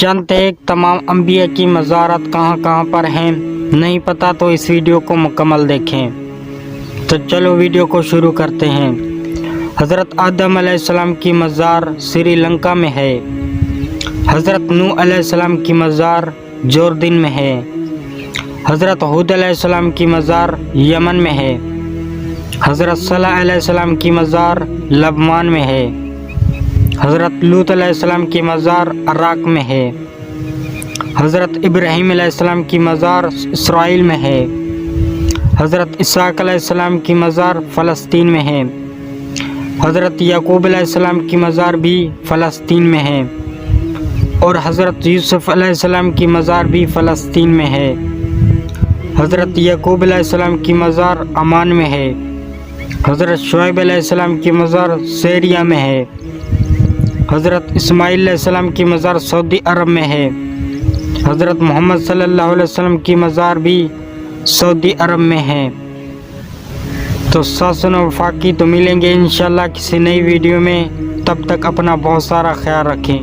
جانتے ہیں تمام انبیاء کی مزارات کہاں کہاں پر ہیں؟ نہیں پتہ تو اس ویڈیو کو مکمل دیکھیں۔ تو چلو ویڈیو کو شروع کرتے ہیں۔ حضرت آدم علیہ السلام کی مزار سری لنکا میں ہے۔ حضرت نوح علیہ السلام کی مزار جوردن میں ہے۔ حضرت ہود علیہ السلام کی مزار یمن میں ہے۔ حضرت صالح علیہ السلام کی مزار لبنان میں ہے۔ حضرت لوط علیہ السلام کی مزار عراق میں ہے۔ حضرت ابراہیم علیہ السلام کی مزار اسرائیل میں ہے۔ حضرت اسحاق علیہ السلام کی مزار فلسطین میں ہے۔ حضرت یعقوب علیہ السلام کی مزار بھی فلسطین میں ہے، اور حضرت یوسف علیہ السلام کی مزار بھی فلسطین میں ہے۔ حضرت یعقوب علیہ السلام کی مزار عمان میں ہے۔ حضرت شعیب علیہ السلام کی مزار سیریا میں ہے۔ حضرت اسماعیل علیہ السلام کی مزار سعودی عرب میں ہے۔ حضرت محمد صلی اللہ علیہ وسلم کی مزار بھی سعودی عرب میں ہے۔ تو ساسن و وفاقی تو ملیں گے انشاءاللہ کسی نئی ویڈیو میں، تب تک اپنا بہت سارا خیال رکھیں۔